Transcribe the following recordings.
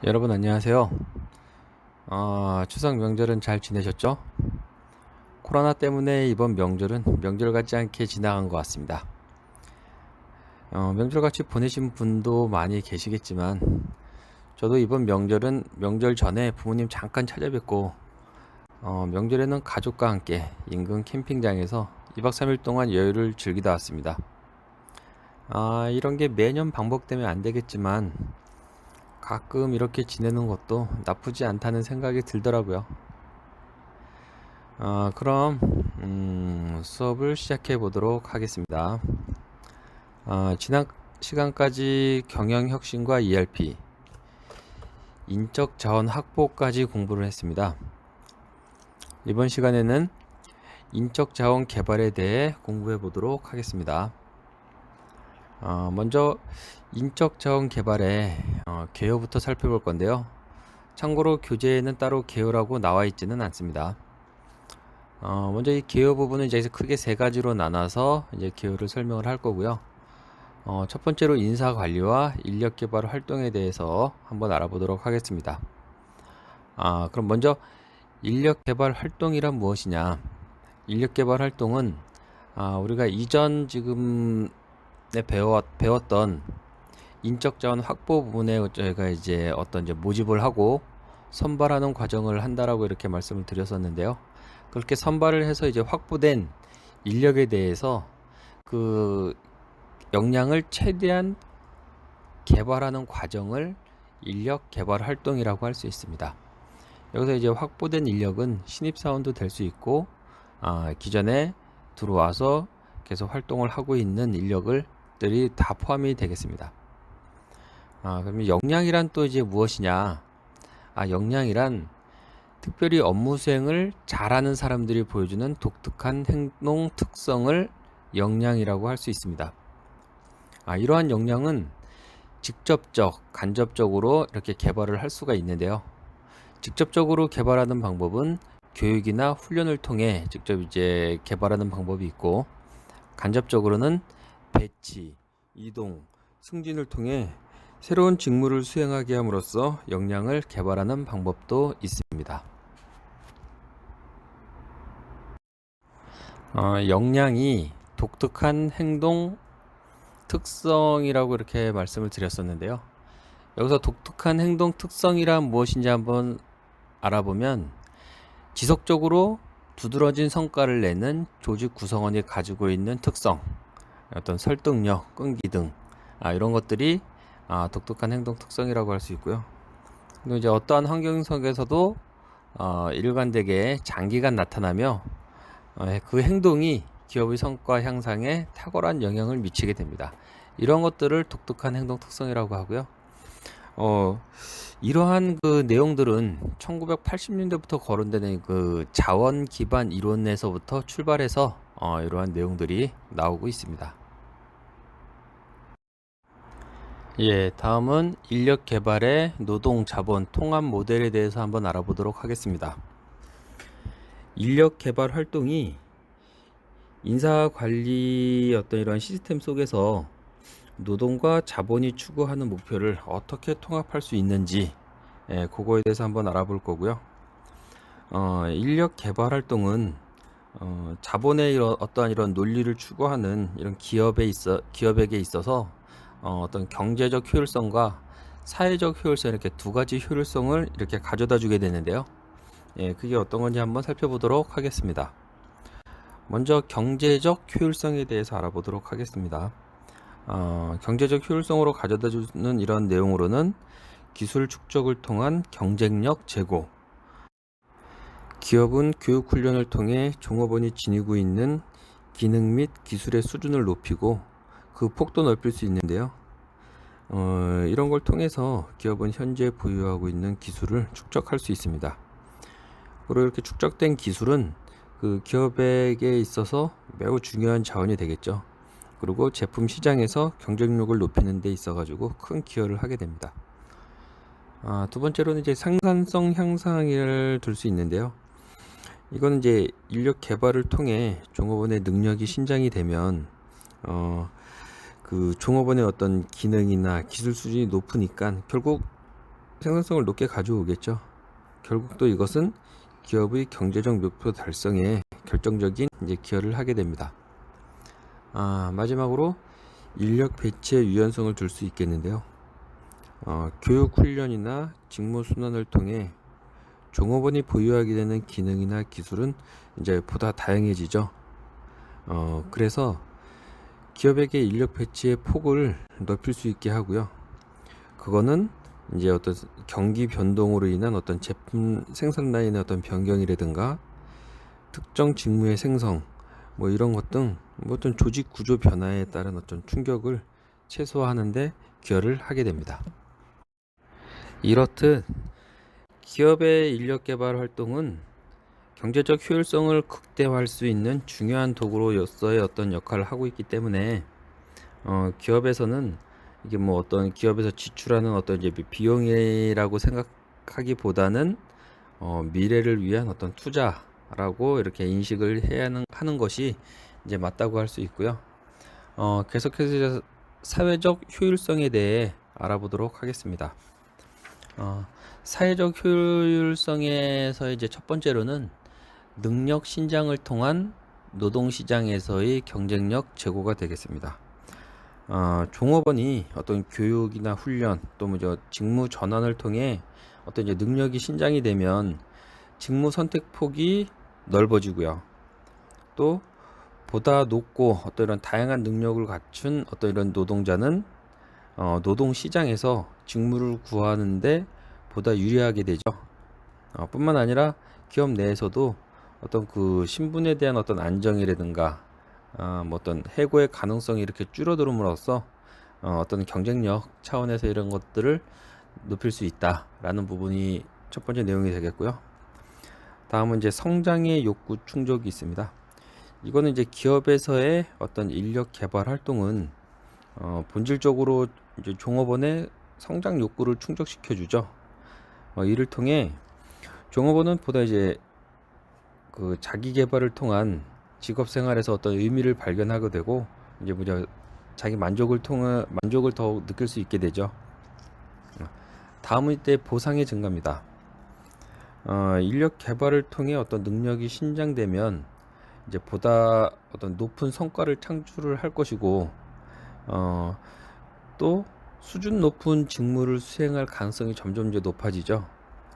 여러분 안녕하세요. 추석 명절은 잘 지내셨죠? 코로나 때문에 이번 명절은 명절 같지 않게 지나간 것 같습니다. 명절 같이 보내신 분도 많이 계시겠지만 저도 이번 명절은 명절 전에 부모님 잠깐 찾아뵙고 명절에는 가족과 함께 인근 캠핑장에서 2박 3일 동안 여유를 즐기다 왔습니다. 이런 게 매년 반복되면 안 되겠지만 가끔 이렇게 지내는 것도 나쁘지 않다는 생각이 들더라고요. 그럼 수업을 시작해 보도록 하겠습니다. 지난 시간까지 경영혁신과 ERP, 인적 자원 확보까지 공부를 했습니다. 이번 시간에는 인적 자원 개발에 대해 공부해 보도록 하겠습니다. 먼저 인적 자원 개발의 개요부터 살펴볼 건데요. 참고로 교재에는 따로 개요라고 나와 있지는 않습니다. 먼저 이 개요 부분은 이제 크게 세 가지로 나눠서 이제 개요를 설명을 할 거고요. 첫 번째로 인사 관리와 인력 개발 활동에 대해서 한번 알아보도록 하겠습니다. 그럼 먼저 인력 개발 활동이란 무엇이냐? 인력 개발 활동은 우리가 이전 지금에 배웠던 인적 자원 확보 부분에 저희가 이제 어떤 이제 모집을 하고 선발하는 과정을 한다라고 이렇게 말씀을 드렸었는데요. 그렇게 선발을 해서 이제 확보된 인력에 대해서 그 역량을 최대한 개발하는 과정을 인력 개발 활동이라고 할 수 있습니다. 여기서 이제 확보된 인력은 신입사원도 될 수 있고 기존에 들어와서 계속 활동을 하고 있는 인력들이 다 포함이 되겠습니다. 그러면 역량이란 또 이제 무엇이냐? 역량이란 특별히 업무 수행을 잘하는 사람들이 보여주는 독특한 행동 특성을 역량이라고 할 수 있습니다. 이러한 역량은 직접적, 간접적으로 이렇게 개발을 할 수가 있는데요. 직접적으로 개발하는 방법은 교육이나 훈련을 통해 직접 이제 개발하는 방법이 있고, 간접적으로는 배치, 이동, 승진을 통해 새로운 직무를 수행하게 함으로써 역량을 개발하는 방법도 있습니다. 역량이 독특한 행동 특성이라고 이렇게 말씀을 드렸었는데요. 여기서 독특한 행동 특성이란 무엇인지 한번 알아보면 지속적으로 두드러진 성과를 내는 조직 구성원이 가지고 있는 특성, 어떤 설득력, 끈기 등 이런 것들이 독특한 행동 특성이라고 할 수 있고요. 그리고 이제 어떠한 환경 속에서도 일관되게 장기간 나타나며 그 행동이 기업의 성과 향상에 탁월한 영향을 미치게 됩니다. 이런 것들을 독특한 행동 특성이라고 하고요. 이러한 그 내용들은 1980년대부터 거론되는 그 자원 기반 이론에서부터 출발해서 이러한 내용들이 나오고 있습니다. 예, 다음은 인력 개발의 노동 자본 통합 모델에 대해서 한번 알아보도록 하겠습니다. 인력 개발 활동이 인사 관리 어떤 이런 시스템 속에서 노동과 자본이 추구하는 목표를 어떻게 통합할 수 있는지 그거에 대해서 한번 알아볼 거고요. 인력 개발 활동은 자본의 어떠한 이런 논리를 추구하는 이런 기업에게 있어서 어떤 경제적 효율성과 사회적 효율성 이렇게 두 가지 효율성을 이렇게 가져다 주게 되는데요. 그게 어떤 건지 한번 살펴보도록 하겠습니다. 먼저 경제적 효율성에 대해서 알아보도록 하겠습니다. 경제적 효율성으로 가져다 주는 이런 내용으로는 기술 축적을 통한 경쟁력 제고, 기업은 교육 훈련을 통해 종업원이 지니고 있는 기능 및 기술의 수준을 높이고 그 폭도 넓힐 수 있는데요. 이런 걸 통해서 기업은 현재 보유하고 있는 기술을 축적할 수 있습니다. 그리고 이렇게 축적된 기술은 그 기업에게 있어서 매우 중요한 자원이 되겠죠. 그리고 제품 시장에서 경쟁력을 높이는 데 있어 가지고 큰 기여를 하게 됩니다. 두 번째로는 이제 생산성 향상을 들 수 있는데요. 이거는 이제 인력 개발을 통해 종업원의 능력이 신장이 되면 그 종업원의 어떤 기능이나 기술 수준이 높으니까 결국 생산성을 높게 가져오겠죠. 결국 또 이것은 기업의 경제적 목표 달성에 결정적인 기여를 하게 됩니다. 마지막으로 인력 배치의 유연성을 둘 수 있겠는데요. 교육 훈련이나 직무 순환을 통해 종업원이 보유하게 되는 기능이나 기술은 이제 보다 다양해지죠. 그래서 기업에게 인력 배치의 폭을 넓힐 수 있게 하고요. 그거는 이제 어떤 경기 변동으로 인한 어떤 제품 생산 라인의 어떤 변경이라든가 특정 직무의 생성 뭐 이런 것 등 어떤 조직 구조 변화에 따른 어떤 충격을 최소화하는데 기여를 하게 됩니다. 이렇듯 기업의 인력 개발 활동은 경제적 효율성을 극대화할 수 있는 중요한 도구로서의 어떤 역할을 하고 있기 때문에 기업에서는 이게 뭐 어떤 기업에서 지출하는 어떤 이제 비용이라고 생각하기보다는 미래를 위한 어떤 투자라고 이렇게 인식을 해야 하는 것이 이제 맞다고 할 수 있고요. 계속해서 사회적 효율성에 대해 알아보도록 하겠습니다. 사회적 효율성에서 이제 첫 번째로는 능력 신장을 통한 노동시장에서의 경쟁력 제고가 되겠습니다. 종업원이 어떤 교육이나 훈련 또 뭐 직무 전환을 통해 어떤 이제 능력이 신장이 되면 직무 선택 폭이 넓어지고요. 또 보다 높고 어떤 이런 다양한 능력을 갖춘 어떤 이런 노동자는 노동 시장에서 직무를 구하는데 보다 유리하게 되죠. 뿐만 아니라 기업 내에서도 어떤 그 신분에 대한 어떤 안정이라든가 뭐 어떤 해고의 가능성이 이렇게 줄어들음으로써 어떤 경쟁력 차원에서 이런 것들을 높일 수 있다라는 부분이 첫 번째 내용이 되겠고요. 다음은 이제 성장의 욕구 충족이 있습니다. 이거는 이제 기업에서의 어떤 인력 개발 활동은 본질적으로 이제 종업원의 성장 욕구를 충족시켜 주죠. 이를 통해 종업원은 보다 이제 그 자기 개발을 통한 직업 생활에서 어떤 의미를 발견하게 되고 이제 자기 만족을 더 느낄 수 있게 되죠. 다음은 이때 보상의 증가입니다. 인력 개발을 통해 어떤 능력이 신장되면 이제 보다 어떤 높은 성과를 창출을 할 것이고 또 수준 높은 직무를 수행할 가능성이 점점 이제 높아지죠.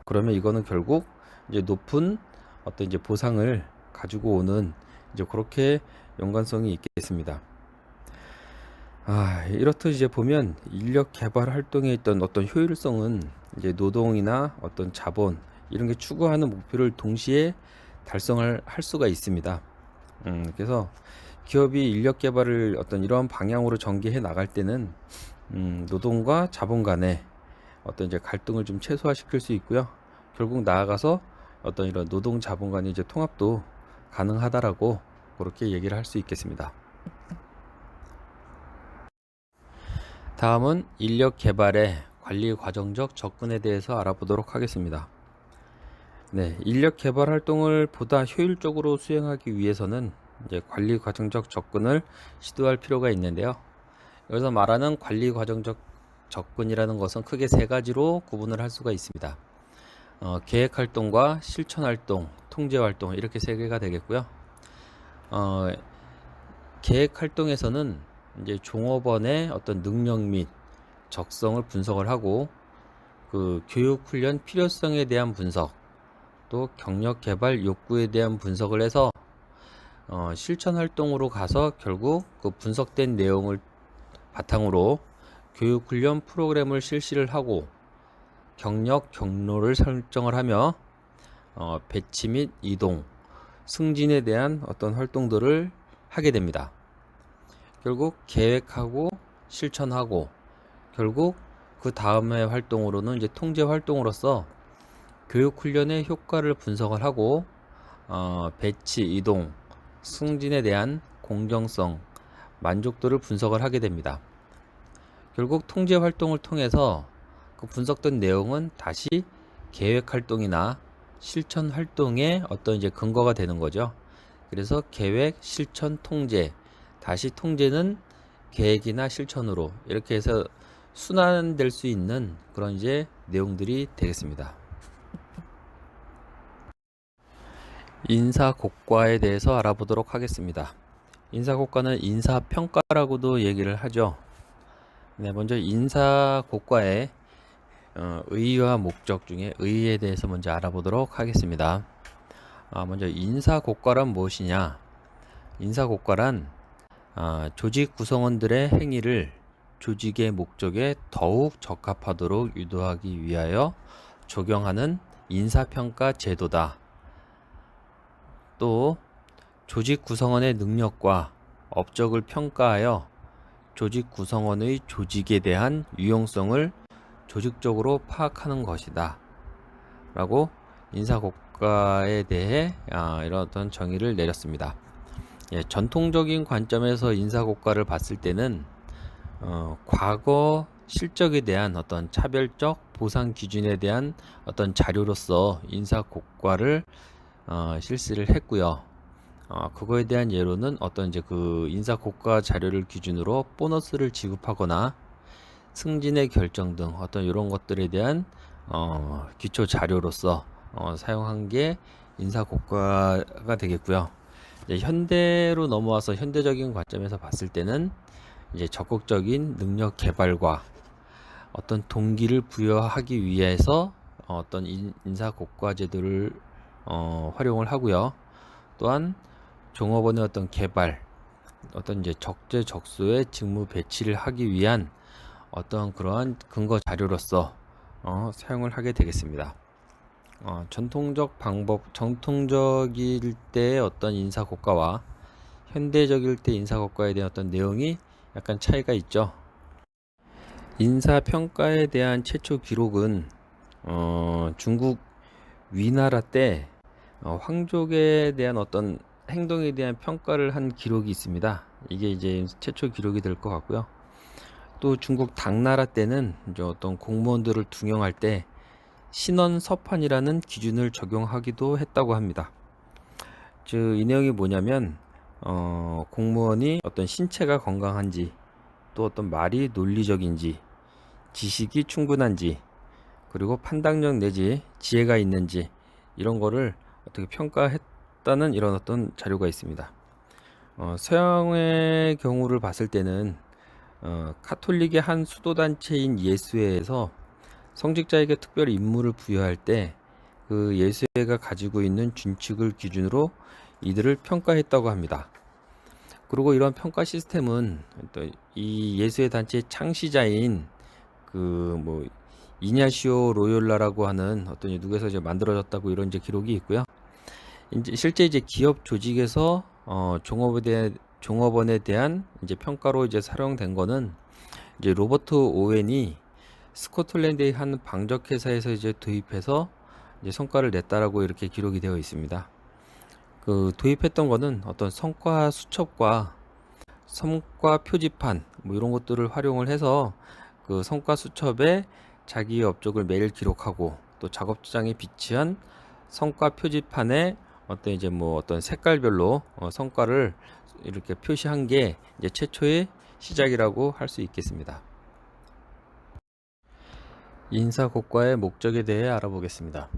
그러면 이거는 결국 이제 높은 어떤 이제 보상을 가지고 오는 이제 그렇게 연관성이 있겠습니다. 이렇듯 이제 보면 인력 개발 활동에 있던 어떤 효율성은 이제 노동이나 어떤 자본 이런 게 추구하는 목표를 동시에 달성을 할 수가 있습니다. 그래서 기업이 인력 개발을 어떤 이러한 방향으로 전개해 나갈 때는 노동과 자본 간의 어떤 이제 갈등을 좀 최소화시킬 수 있고요. 결국 나아가서 어떤 이런 노동 자본 간의 이제 통합도 가능하다라고 그렇게 얘기를 할 수 있겠습니다. 다음은 인력 개발의 관리 과정적 접근에 대해서 알아보도록 하겠습니다. 네, 인력 개발 활동을 보다 효율적으로 수행하기 위해서는 이제 관리 과정적 접근을 시도할 필요가 있는데요. 여기서 말하는 관리 과정적 접근이라는 것은 크게 세 가지로 구분을 할 수가 있습니다. 계획 활동과 실천 활동, 통제 활동 이렇게 세 개가 되겠고요. 계획 활동에서는 이제 종업원의 어떤 능력 및 적성을 분석을 하고 그 교육 훈련 필요성에 대한 분석, 또 경력 개발 욕구에 대한 분석을 해서 실천 활동으로 가서 결국 그 분석된 내용을 바탕으로 교육 훈련 프로그램을 실시를 하고 경력 경로를 설정을 하며 배치 및 이동, 승진에 대한 어떤 활동들을 하게 됩니다. 결국 계획하고 실천하고 결국 그 다음의 활동으로는 이제 통제 활동으로서 교육 훈련의 효과를 분석을 하고 배치, 이동, 승진에 대한 공정성, 만족도를 분석을 하게 됩니다. 결국 통제 활동을 통해서 그 분석된 내용은 다시 계획 활동이나 실천 활동의 어떤 이제 근거가 되는 거죠. 그래서 계획, 실천, 통제, 다시 통제는 계획이나 실천으로 이렇게 해서 순환될 수 있는 그런 이제 내용들이 되겠습니다. 인사고과에 대해서 알아보도록 하겠습니다. 인사고과는 인사평가라고도 얘기를 하죠. 네, 먼저 인사고과의 의의와 목적 중에 의의에 대해서 먼저 알아보도록 하겠습니다. 먼저 인사고과란 무엇이냐? 인사고과란 조직 구성원들의 행위를 조직의 목적에 더욱 적합하도록 유도하기 위하여 적용하는 인사평가 제도다. 또 조직 구성원의 능력과 업적을 평가하여 조직 구성원의 조직에 대한 유용성을 조직적으로 파악하는 것이다 라고 인사고과에 대해 이런 어떤 정의를 내렸습니다. 전통적인 관점에서 인사고과를 봤을 때는 과거 실적에 대한 어떤 차별적 보상 기준에 대한 어떤 자료로서 인사고과를 실시를 했고요. 그거에 대한 예로는 어떤 이제 그 인사고과 자료를 기준으로 보너스를 지급하거나 승진의 결정 등 어떤 이런 것들에 대한 기초 자료로서 사용한 게 인사고과가 되겠고요. 이제 현대로 넘어와서 현대적인 관점에서 봤을 때는 이제 적극적인 능력 개발과 어떤 동기를 부여하기 위해서 어떤 인사고과 제도를 활용을 하고요. 또한 종업원의 어떤 개발, 어떤 이제 적재적소의 직무 배치를 하기 위한 어떤 그러한 근거 자료로서 사용을 하게 되겠습니다. 전통적일 때의 어떤 인사고과와 현대적일 때 인사고과에 대한 어떤 내용이 약간 차이가 있죠. 인사평가에 대한 최초 기록은 중국 위나라 때 황족에 대한 어떤 행동에 대한 평가를 한 기록이 있습니다. 이게 이제 최초 기록이 될 것 같고요. 또 중국 당나라 때는 이제 어떤 공무원들을 등용할 때 신원서판이라는 기준을 적용하기도 했다고 합니다. 즉 이 내용이 뭐냐면 공무원이 어떤 신체가 건강한지, 또 어떤 말이 논리적인지, 지식이 충분한지, 그리고 판단력 내지 지혜가 있는지 이런 거를 어떻게 평가했다는 이런 어떤 자료가 있습니다. 서양의 경우를 봤을 때는 카톨릭의 한 수도단체인 예수회에서 성직자에게 특별히 임무를 부여할 때 그 예수회가 가지고 있는 준칙을 기준으로 이들을 평가했다고 합니다. 그리고 이런 평가 시스템은 또 이 예수회 단체의 창시자인 그 이냐시오 로욜라라고 하는 어떤 누구에서 이제 만들어졌다고 이런 이제 기록이 있고요. 이제 실제 이제 기업 조직에서 종업원에 대한 이제 평가로 이제 사용된 거는 이제 로버트 오웬이 스코틀랜드의 한 방적 회사에서 이제 도입해서 이제 성과를 냈다라고 이렇게 기록이 되어 있습니다. 그 도입했던 거는 어떤 성과 수첩과 성과 표지판 이런 것들을 활용을 해서 그 성과 수첩에 자기의 업적을 매일 기록하고 또 작업장에 비치한 성과 표지판에 어떤 이제 어떤 색깔별로 성과를 이렇게 표시한 게 이제 최초의 시작이라고 할 수 있겠습니다. 인사고과의 목적에 대해 알아보겠습니다.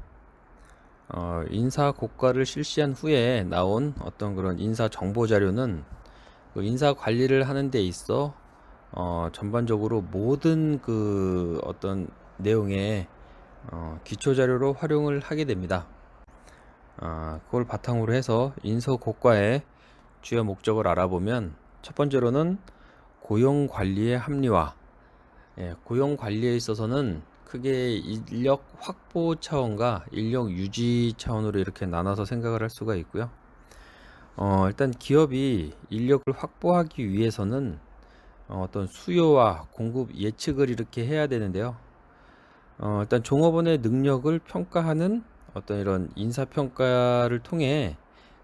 인사고과를 실시한 후에 나온 어떤 그런 인사 정보 자료는 그 인사 관리를 하는 데 있어 전반적으로 모든 그 어떤 내용의 기초 자료로 활용을 하게 됩니다. 그걸 바탕으로 해서 인사고과의 주요 목적을 알아보면 첫 번째로는 고용 관리의 합리화. 고용 관리에 있어서는 크게 인력 확보 차원과 인력 유지 차원으로 이렇게 나눠서 생각을 할 수가 있고요. 일단 기업이 인력을 확보하기 위해서는 어떤 수요와 공급 예측을 이렇게 해야 되는데요. 일단 종업원의 능력을 평가하는 어떤 이런 인사평가를 통해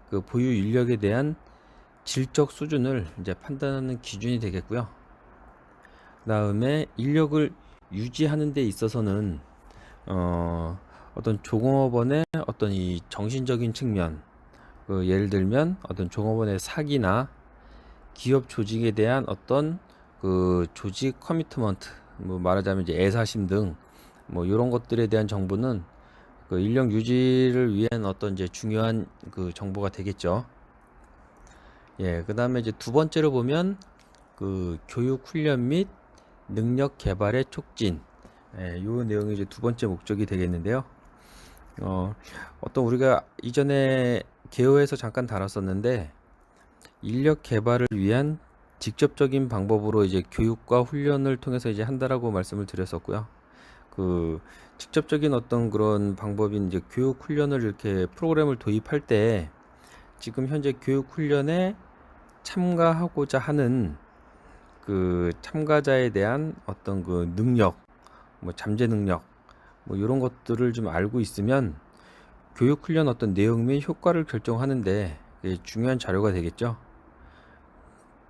그 보유 인력에 대한 질적 수준을 이제 판단하는 기준이 되겠고요. 그다음에 인력을 유지하는 데 있어서는 어떤 종업원의 어떤 이 정신적인 측면, 예를 들면 어떤 종업원의 사기나 기업 조직에 대한 어떤 그 조직 커미트먼트, 뭐 말하자면 이제 애사심 등 뭐 이런 것들에 대한 정보는 그 인력 유지를 위한 어떤 이제 중요한 그 정보가 되겠죠. 예, 그 다음에 이제 두 번째로 보면 그 교육 훈련 및 능력 개발의 촉진. 예, 요 내용이 이제 두 번째 목적이 되겠는데요. 어떤 우리가 이전에 개요에서 잠깐 다뤘었는데 인력 개발을 위한 직접적인 방법으로 이제 교육과 훈련을 통해서 이제 한다라고 말씀을 드렸었고요. 그 직접적인 어떤 그런 방법인 이제 교육 훈련을 이렇게 프로그램을 도입할 때 지금 현재 교육 훈련에 참가하고자 하는 그 참가자에 대한 어떤 그 능력, 뭐 잠재 능력, 뭐 이런 것들을 좀 알고 있으면 교육 훈련 어떤 내용 및 효과를 결정하는데 중요한 자료가 되겠죠.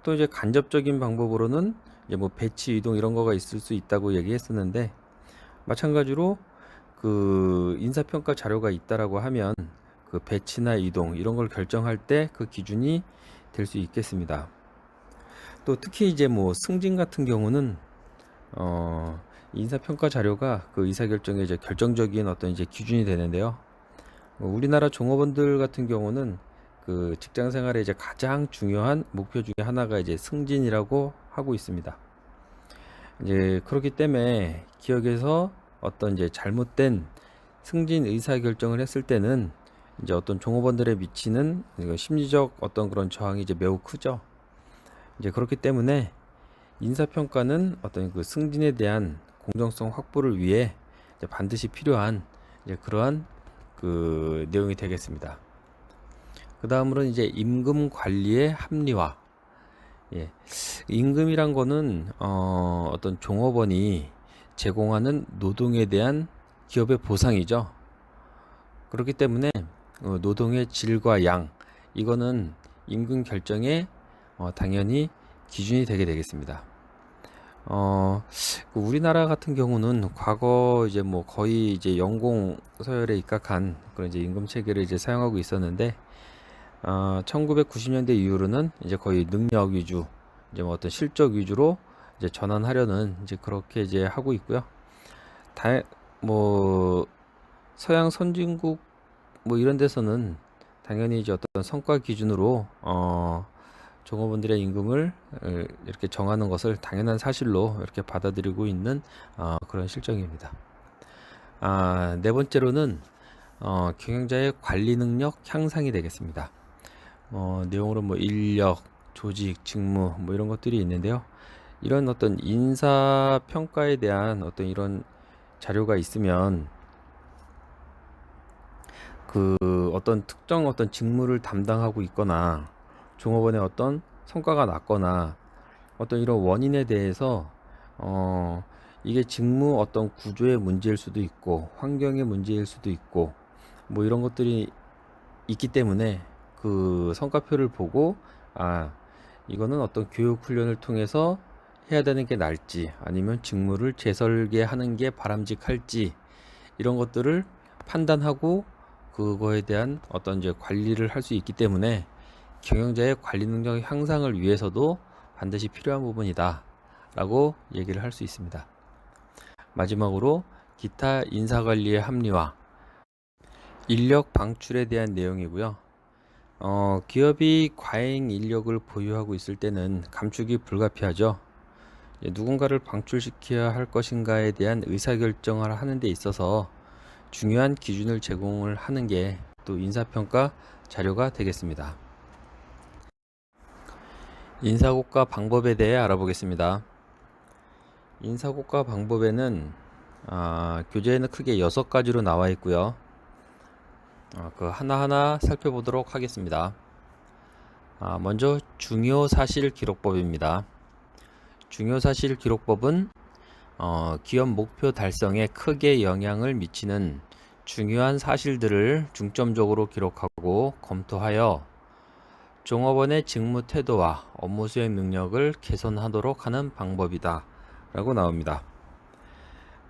또 이제 간접적인 방법으로는 이제 뭐 배치 이동 이런 거가 있을 수 있다고 얘기했었는데 마찬가지로 그 인사평가 자료가 있다라고 하면 그 배치나 이동 이런 걸 결정할 때 그 기준이 될 수 있겠습니다. 또 특히 이제 뭐 승진 같은 경우는 인사평가 자료가 그 의사결정의 이제 결정적인 어떤 이제 기준이 되는데요. 우리나라 종업원들 같은 경우는 그 직장 생활에 이제 가장 중요한 목표 중에 하나가 이제 승진이라고 하고 있습니다. 이제 그렇기 때문에 기업에서 어떤 이제 잘못된 승진 의사 결정을 했을 때는 이제 어떤 종업원들에 미치는 심리적 어떤 그런 저항이 이제 매우 크죠. 이제 그렇기 때문에 인사평가는 어떤 그 승진에 대한 공정성 확보를 위해 이제 반드시 필요한 이제 그러한 그 내용이 되겠습니다. 그 다음으로는 이제 임금 관리의 합리화. 예. 임금이란 거는 어떤 종업원이 제공하는 노동에 대한 기업의 보상이죠. 그렇기 때문에 노동의 질과 양 이거는 임금 결정에 당연히 기준이 되게 되겠습니다. 그 우리나라 같은 경우는 과거 이제 뭐 거의 이제 연공 서열에 입각한 그런 이제 임금 체계를 이제 사용하고 있었는데 1990년대 이후로는 이제 거의 능력 위주, 이제 뭐 어떤 실적 위주로 이제 전환하려는 이제 그렇게 이제 하고 있고요. 뭐 서양 선진국 뭐 이런 데서는 당연히 이제 어떤 성과 기준으로 종업원들의 임금을 이렇게 정하는 것을 당연한 사실로 이렇게 받아들이고 있는 그런 실정입니다. 네 번째로는 경영자의 관리 능력 향상이 되겠습니다. 내용으로 뭐 인력, 조직, 직무 뭐 이런 것들이 있는데요. 이런 어떤 인사 평가에 대한 어떤 이런 자료가 있으면 그 어떤 특정 어떤 직무를 담당하고 있거나 종업원의 어떤 성과가 낮거나 어떤 이런 원인에 대해서 이게 직무 어떤 구조의 문제일 수도 있고 환경의 문제일 수도 있고 뭐 이런 것들이 있기 때문에 그 성과표를 보고 이거는 어떤 교육 훈련을 통해서 해야 되는 게 나을지 아니면 직무를 재설계하는 게 바람직할지 이런 것들을 판단하고 그거에 대한 어떤 이제 관리를 할 수 있기 때문에 경영자의 관리 능력 향상을 위해서도 반드시 필요한 부분이다 라고 얘기를 할 수 있습니다. 마지막으로 기타 인사관리의 합리화, 인력 방출에 대한 내용이고요. 기업이 과잉 인력을 보유하고 있을 때는 감축이 불가피하죠. 누군가를 방출시켜야 할 것인가에 대한 의사결정을 하는 데 있어서 중요한 기준을 제공을 하는 게 또 인사평가 자료가 되겠습니다. 인사고과 방법에 대해 알아보겠습니다. 인사고과 방법에는 교재에는 크게 6가지로 나와 있고요. 그 하나하나 살펴보도록 하겠습니다. 먼저 중요사실기록법입니다. 중요사실기록법은 기업 목표 달성에 크게 영향을 미치는 중요한 사실들을 중점적으로 기록하고 검토하여 종업원의 직무 태도와 업무 수행 능력을 개선하도록 하는 방법이다 라고 나옵니다.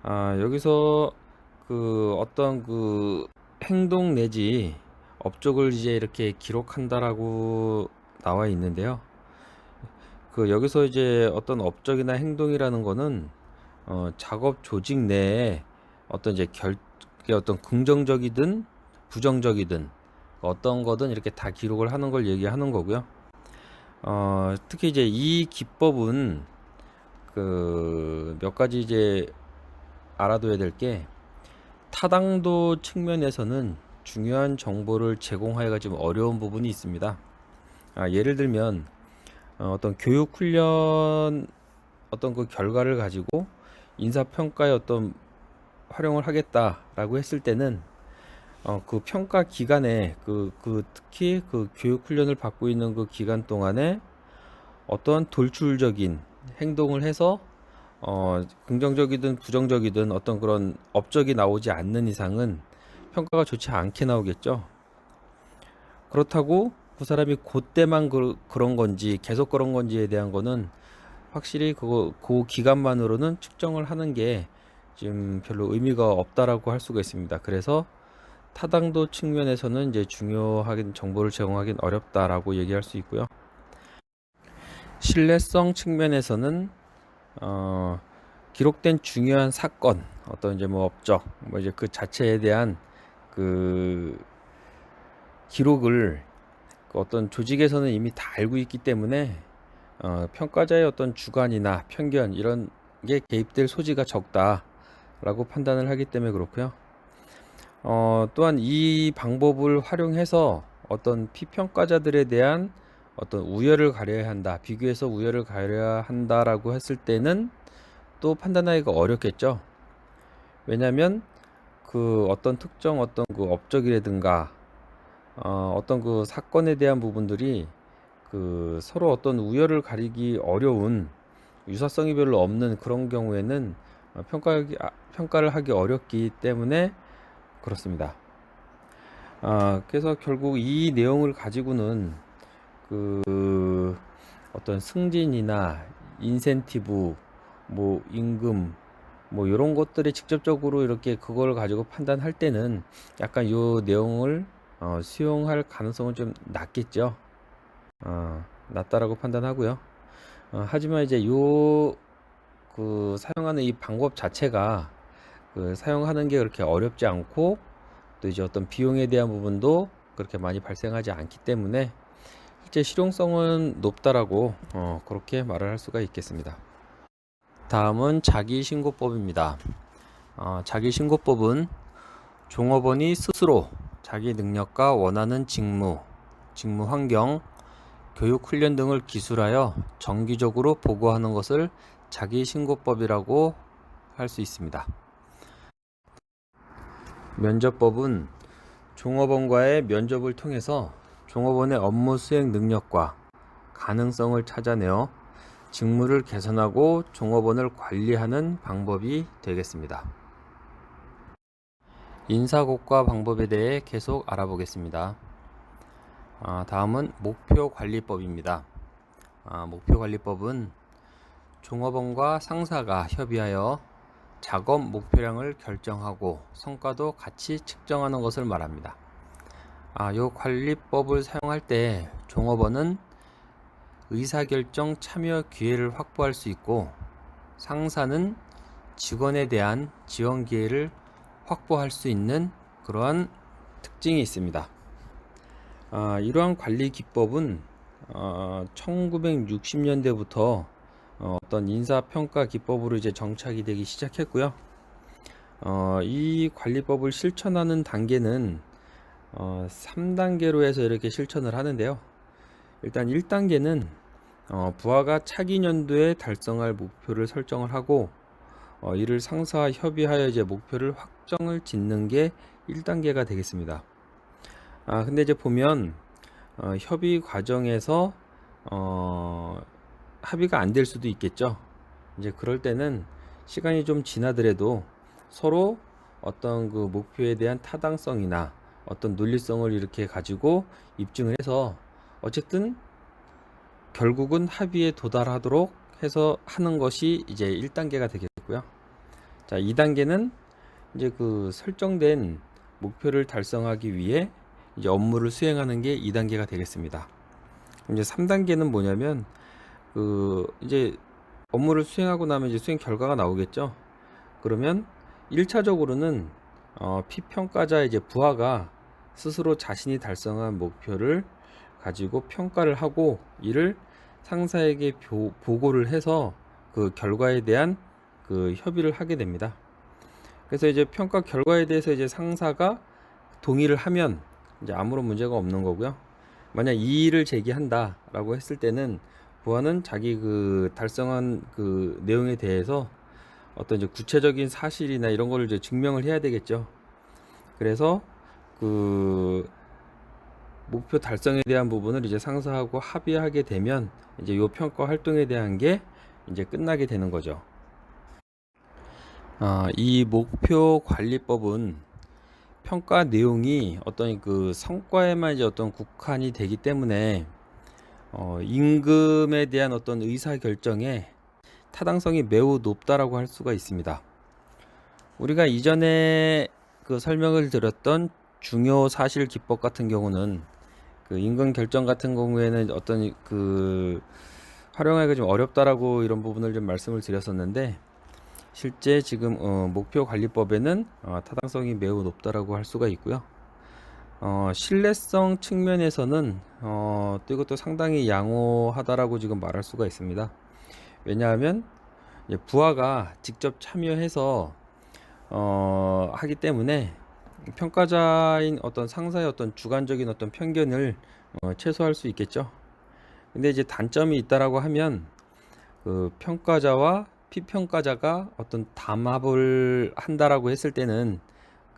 여기서 그 어떤 그 행동 내지 업적을 이제 이렇게 기록한다라고 나와 있는데요. 그 여기서 이제 어떤 업적이나 행동이라는 거는 작업 조직 내에 어떤 이제 어떤 긍정적이든 부정적이든 어떤 거든 이렇게 다 기록을 하는 걸 얘기하는 거고요. 특히 이제 이 기법은 그 몇 가지 이제 알아둬야 될 게, 타당도 측면에서는 중요한 정보를 제공하기가 좀 어려운 부분이 있습니다. 예를 들면 어떤 교육 훈련 어떤 그 결과를 가지고 인사평가에 어떤 활용을 하겠다라고 했을 때는 그 평가 기간에 특히 그 교육 훈련을 받고 있는 그 기간 동안에 어떠한 돌출적인 행동을 해서 긍정적이든 부정적이든 어떤 그런 업적이 나오지 않는 이상은 평가가 좋지 않게 나오겠죠. 그렇다고 그 사람이 그때만 그런 건지 계속 그런 건지에 대한 거는 확실히 그 기간만으로는 측정을 하는 게 지금 별로 의미가 없다라고 할 수가 있습니다. 그래서 타당도 측면에서는 이제 중요하게 정보를 제공하기는 어렵다라고 얘기할 수 있고요. 신뢰성 측면에서는 기록된 중요한 사건, 어떤 이제 뭐 업적, 뭐 이제 그 자체에 대한 그 기록을 그 어떤 조직에서는 이미 다 알고 있기 때문에 평가자의 어떤 주관이나 편견 이런 게 개입될 소지가 적다라고 판단을 하기 때문에 그렇고요. 또한 이 방법을 활용해서 어떤 피평가자들에 대한 어떤 우열을 가려야 한다, 비교해서 우열을 가려야 한다라고 했을 때는 또 판단하기가 어렵겠죠. 왜냐하면 그 어떤 특정 어떤 그 업적이라든가 어떤 그 사건에 대한 부분들이 그 서로 어떤 우열을 가리기 어려운, 유사성이 별로 없는 그런 경우에는 평가를 하기 어렵기 때문에 그렇습니다. 그래서 결국 이 내용을 가지고는 그 어떤 승진이나 인센티브, 뭐 임금, 뭐 이런 것들이 직접적으로 이렇게 그걸 가지고 판단할 때는 약간 요 내용을 수용할 가능성은 좀 낮겠죠. 낮다라고 판단하고요. 하지만 이제 요 그 사용하는 이 방법 자체가 그 사용하는 게 그렇게 어렵지 않고, 또 이제 어떤 비용에 대한 부분도 그렇게 많이 발생하지 않기 때문에 실제 실용성은 높다라고 그렇게 말을 할 수가 있겠습니다. 다음은 자기신고법입니다. 자기신고법은 종업원이 스스로 자기 능력과 원하는 직무, 직무 환경, 교육 훈련 등을 기술하여 정기적으로 보고하는 것을 자기신고법이라고 할 수 있습니다. 면접법은 종업원과의 면접을 통해서 종업원의 업무 수행 능력과 가능성을 찾아내어 직무를 개선하고 종업원을 관리하는 방법이 되겠습니다. 인사고과 방법에 대해 계속 알아보겠습니다. 다음은 목표관리법입니다. 목표관리법은 종업원과 상사가 협의하여 작업 목표량을 결정하고 성과도 같이 측정하는 것을 말합니다. 이 관리법을 사용할 때 종업원은 의사결정 참여 기회를 확보할 수 있고, 상사는 직원에 대한 지원 기회를 확보할 수 있는 그러한 특징이 있습니다. 이러한 관리 기법은 1960년대부터 어떤 인사평가 기법으로 이제 정착이 되기 시작했고요. 이 관리법을 실천하는 단계는 3단계로 해서 이렇게 실천을 하는데요. 일단 1단계는 부하가 차기 년도에 달성할 목표를 설정을 하고 이를 상사와 협의하여 이제 목표를 확정을 짓는 게 1단계가 되겠습니다. 근데 이제 보면 협의 과정에서 합의가 안 될 수도 있겠죠. 이제 그럴 때는 시간이 좀 지나더라도 서로 어떤 그 목표에 대한 타당성이나 어떤 논리성을 이렇게 가지고 입증을 해서 어쨌든 결국은 합의에 도달하도록 해서 하는 것이 이제 1단계가 되겠고요. 자, 2단계는 이제 그 설정된 목표를 달성하기 위해 이제 업무를 수행하는 게 2단계가 되겠습니다. 이제 3단계는 뭐냐면 이제 업무를 수행하고 나면 이제 수행 결과가 나오겠죠. 그러면 1차적으로는 피평가자 이제 부하가 스스로 자신이 달성한 목표를 가지고 평가를 하고 이를 상사에게 보고를 해서 그 결과에 대한 그 협의를 하게 됩니다. 그래서 이제 평가 결과에 대해서 이제 상사가 동의를 하면 이제 아무런 문제가 없는 거고요. 만약 이의를 제기한다라고 했을 때는 부하는 자기 그 달성한 그 내용에 대해서 어떤 이제 구체적인 사실이나 이런 거를 이제 증명을 해야 되겠죠. 그래서 그 목표 달성에 대한 부분을 이제 상사하고 합의하게 되면 이제 요 평가 활동에 대한 게 이제 끝나게 되는 거죠. 이 목표 관리법은 평가 내용이 어떤 그 성과에만 이제 어떤 국한이 되기 때문에 임금에 대한 어떤 의사 결정에 타당성이 매우 높다라고 할 수가 있습니다. 우리가 이전에 그 설명을 드렸던 중요 사실 기법 같은 경우는 그 임금 결정 같은 경우에는 어떤 그 활용하기가 좀 어렵다라고 이런 부분을 좀 말씀을 드렸었는데 실제 지금 목표 관리법에는 타당성이 매우 높다라고 할 수가 있고요. 신뢰성 측면에서는 또 이것도 상당히 양호하다라고 지금 말할 수가 있습니다. 왜냐하면 부하가 직접 참여해서 하기 때문에 평가자인 어떤 상사의 어떤 주관적인 어떤 편견을 최소화할 수 있겠죠. 근데 이제 단점이 있다라고 하면 그 평가자와 피평가자가 어떤 담합을 한다라고 했을 때는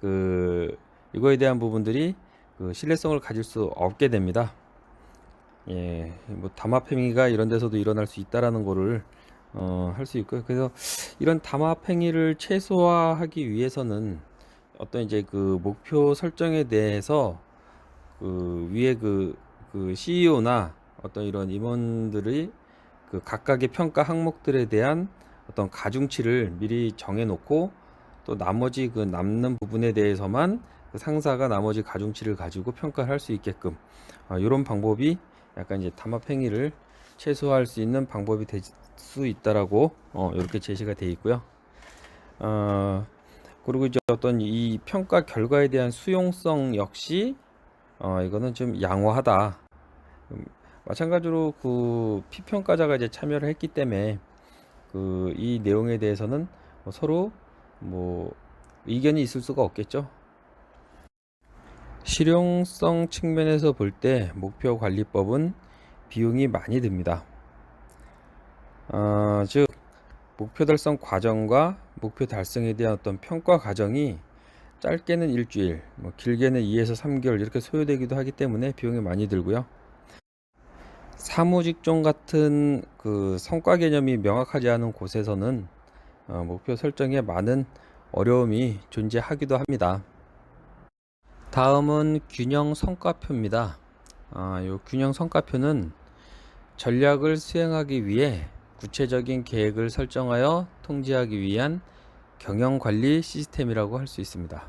그 이거에 대한 부분들이 그 신뢰성을 가질 수 없게 됩니다. 예, 뭐 담합 행위가 이런 데서도 일어날 수 있다라는 거를 할 수 있고요. 그래서 이런 담합 행위를 최소화하기 위해서는 어떤 이제 그 목표 설정에 대해서 그 위에 그 CEO나 어떤 이런 임원들이 그 각각의 평가 항목들에 대한 어떤 가중치를 미리 정해 놓고 또 나머지 그 남는 부분에 대해서만 그 상사가 나머지 가중치를 가지고 평가를 할 수 있게끔 이런 방법이 약간 이제 담합 행위를 최소화할 수 있는 방법이 될 수 있다라고 이렇게 제시가 되어 있고요. 그리고 이제 어떤 이 평가 결과에 대한 수용성 역시 이거는 좀 양호하다. 마찬가지로 그 피평가자가 이제 참여를 했기 때문에 그 이 내용에 대해서는 서로 뭐 의견이 있을 수가 없겠죠. 실용성 측면에서 볼 때 목표 관리법은 비용이 많이 듭니다. 즉 목표 달성 과정과 목표 달성에 대한 어떤 평가 과정이 짧게는 일주일, 뭐 길게는 2에서 3개월 이렇게 소요되기도 하기 때문에 비용이 많이 들고요. 사무직종 같은 그 성과 개념이 명확하지 않은 곳에서는 목표 설정에 많은 어려움이 존재하기도 합니다. 다음은 균형 성과표입니다. 이 균형 성과표는 전략을 수행하기 위해 구체적인 계획을 설정하여 통제하기 위한 경영 관리 시스템이라고 할 수 있습니다.